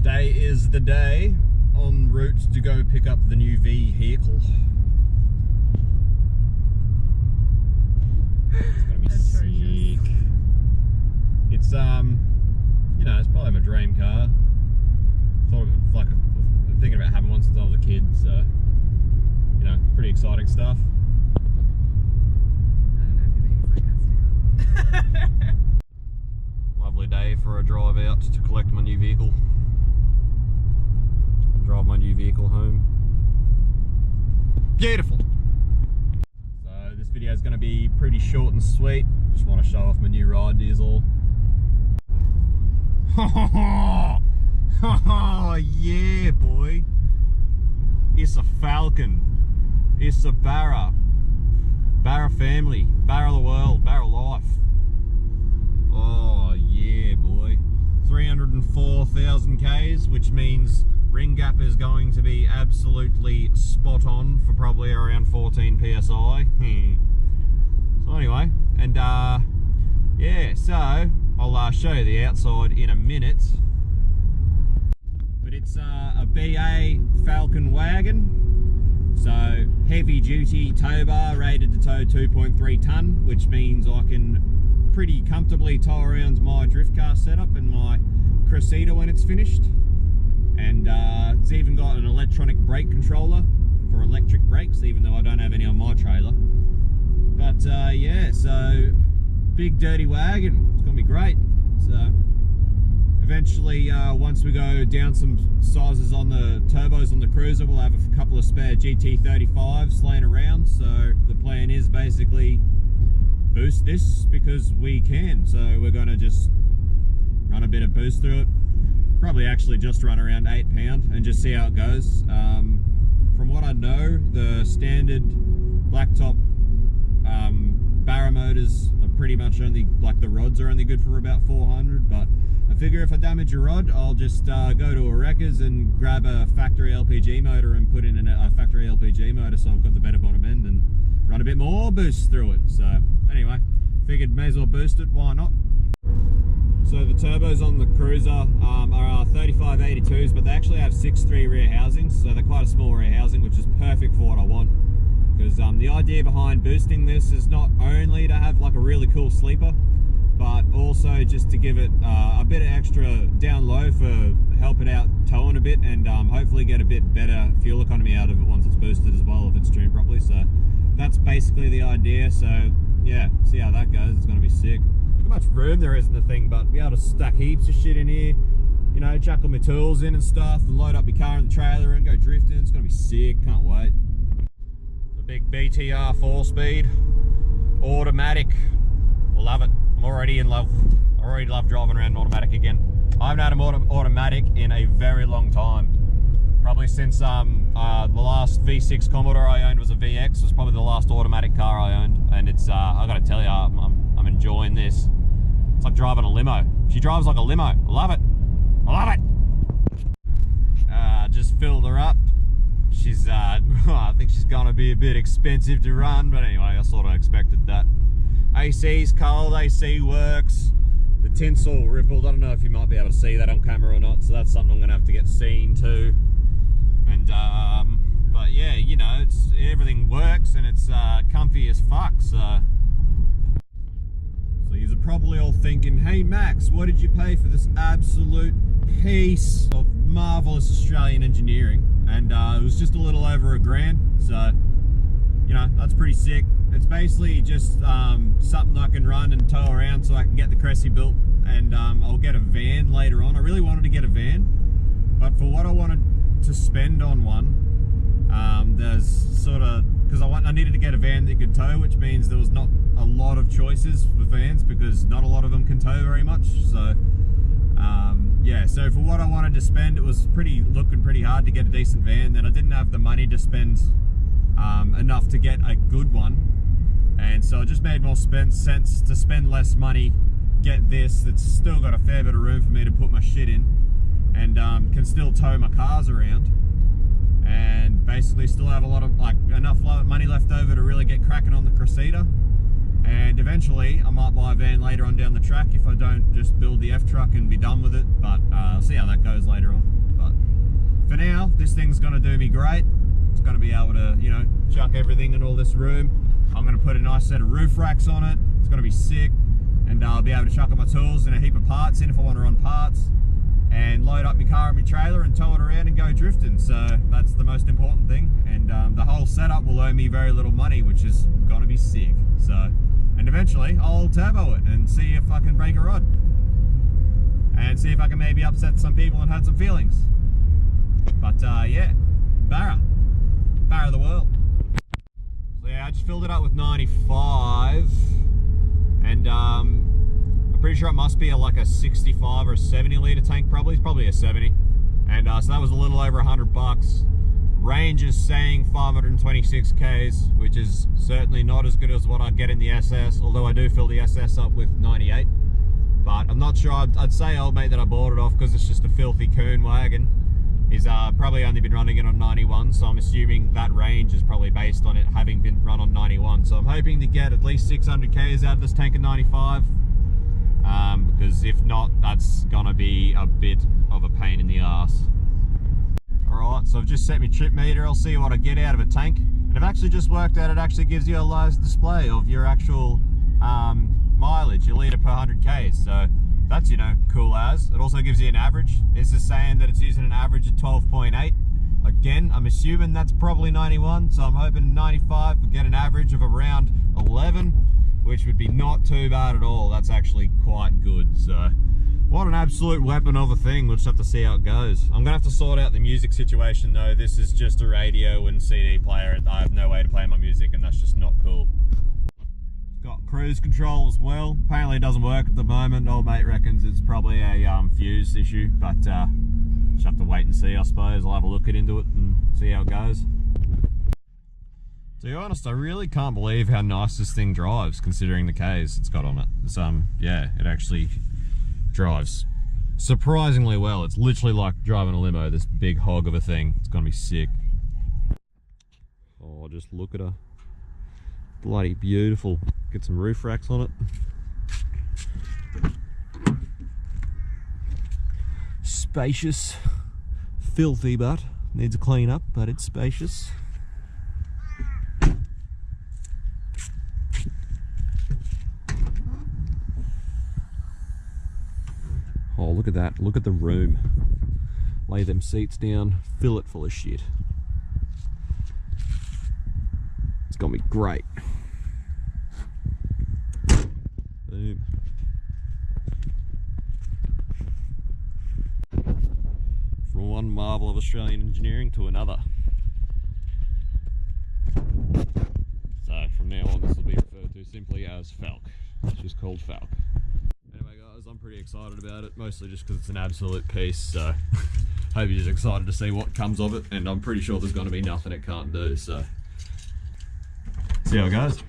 Today is the day en route to go pick up the new vehicle. It's gonna be sick. It's you know, it's probably my dream car. Thought of it, like, I'm thinking about having one since I was a kid, so you know, pretty exciting stuff. I don't know if you're being sarcastic. Lovely day for a drive out to collect my new vehicle. Drive my new vehicle home. Beautiful. So this video is going to be pretty short and sweet. Just want to show off my new ride, is all. Oh yeah, boy. It's a Falcon. It's a Barra. Barra family. Barra the world. Barra life. Oh yeah, boy. 304,000 Ks, which means ring gap is going to be absolutely spot on for probably around 14 PSI. So anyway, and yeah, so I'll show you the outside in a minute. But it's a BA Falcon wagon. So heavy duty tow bar, rated to tow 2.3 tonne, which means I can pretty comfortably tow around my drift car setup and my Cressida when it's finished. And it's even got an electronic brake controller for electric brakes, even though I don't have any on my trailer. But yeah, so big dirty wagon. It's gonna be great. So eventually, once we go down some sizes on the turbos on the cruiser, we'll have a couple of spare GT35s laying around. So the plan is basically boost this because we can. So we're gonna just run a bit of boost through it. Probably actually just run around 8 pound and just see how it goes. From what I know, the standard blacktop Barra motors are pretty much only, like, the rods are only good for about 400, but I figure if I damage a rod, I'll just go to a wreckers and grab a factory LPG motor and put in a factory LPG motor, so I've got the better bottom end and run a bit more boost through it. So anyway, figured may as well boost it, why not? So the turbos on the cruiser are 3582s, but they actually have 6.3 rear housings, so they're quite a small rear housing, which is perfect for what I want. Because the idea behind boosting this is not only to have like a really cool sleeper, but also just to give it a bit of extra down low for help it out towing a bit, and hopefully get a bit better fuel economy out of it once it's boosted as well, if it's tuned properly. So that's basically the idea. So yeah, see how that goes. It's going to be sick. Look how much room there is in the thing, but be able to stack heaps of shit in here, you know, chuck all my tools in and stuff, and load up your car in the trailer and go drifting. It's going to be sick. Can't wait. The big BTR 4-speed automatic. I love it. I'm already in love. I already love driving around an automatic again. I haven't had an automatic in a very long time. Probably since the last V6 Commodore I owned was a VX. It was probably the last automatic car I owned, and it's I got to tell you, I'm enjoying this. It's like driving a limo. She drives like a limo. I love it. I love it. Just filled her up. She's I think she's gonna be a bit expensive to run, but anyway, I sort of expected that. AC's cold, AC works. The tint's all rippled. I don't know if you might be able to see that on camera or not, so that's something I'm gonna have to get seen too. And but yeah, you know, it's everything works and it's comfy as fuck. So you're probably all thinking, hey Max, what did you pay for this absolute piece of marvelous Australian engineering? And it was just a little over $1,000. So you know, that's pretty sick. It's basically just something I can run and tow around so I can get the Cressy built, and I'll get a van later on. I really wanted to get a van, but for what I wanted to spend on one, there's sort of, because I needed to get a van that could tow, which means there was not a lot of choices for vans because not a lot of them can tow very much. So yeah, so for what I wanted to spend, it was looking pretty hard to get a decent van. Then I didn't have the money to spend enough to get a good one, and so it just made more sense to spend less money, get this that's still got a fair bit of room for me to put my shit in, and can still tow my cars around, and basically still have a lot of, like, enough money left over to really get cracking on the Cressida. And eventually I might buy a van later on down the track if I don't just build the F-truck and be done with it, but I'll see how that goes later on. for now, this thing's gonna do me great. It's gonna be able to, you know, chuck everything in all this room. I'm gonna put a nice set of roof racks on it. It's gonna be sick. And I'll be able to chuck all my tools and a heap of parts in if I want to run parts, and load up my car and my trailer and tow it around and go drifting. So that's the most important thing. And the whole setup will earn me very little money, which is gonna be sick. So, and eventually I'll turbo it and see if I can break a rod. And see if I can maybe upset some people and hurt some feelings. But yeah, Barra of the world. So yeah, I just filled it up with 95. And I'm pretty sure it must be like a 65 or a 70 litre tank probably. It's probably a 70. And so that was a little over $100. Range is saying 526 Ks, which is certainly not as good as what I'd get in the SS, although I do fill the SS up with 98. But I'm not sure, I'd say old mate that I bought it off because it's just a filthy coon wagon. He's probably only been running it on 91, so I'm assuming that range is probably based on it having been run on 91. So I'm hoping to get at least 600 Ks out of this tank of 95, because if not, that's gonna be a bit of a pain in the ass. Alright, so I've just set my trip meter. I'll see what I get out of a tank. And I've actually just worked out it actually gives you a live display of your actual mileage, your litre per 100 Ks. So that's, you know, cool as. It also gives you an average. This is saying that it's using an average of 12.8. Again, I'm assuming that's probably 91, so I'm hoping 95 will get an average of around 11, which would be not too bad at all. That's actually quite good. So what an absolute weapon of a thing. We'll just have to see how it goes. I'm gonna have to sort out the music situation though. This is just a radio and CD player. I have no way to play my music, and that's just not cool. Got cruise control as well. Apparently it doesn't work at the moment. Old mate reckons it's probably a fuse issue, but just have to wait and see, I suppose. I'll have a look into it and see how it goes. To be honest, I really can't believe how nice this thing drives, considering the Ks it's got on it. It's, yeah, it actually drives surprisingly well. It's literally like driving a limo, this big hog of a thing. It's gonna be sick. Oh, just look at her. Bloody beautiful. Get some roof racks on it. Spacious. Filthy, but needs a clean up, but it's spacious. Oh, look at that. Look at the room. Lay them seats down, fill it full of shit. It's gonna be great. Boom. From one marvel of Australian engineering to another. So from now on, this will be referred to simply as Falk. It's just called Falk. Anyway guys, I'm pretty excited about it, mostly just because it's an absolute piece, so hope you're just excited to see what comes of it, and I'm pretty sure there's going to be nothing it can't do, so see how it goes.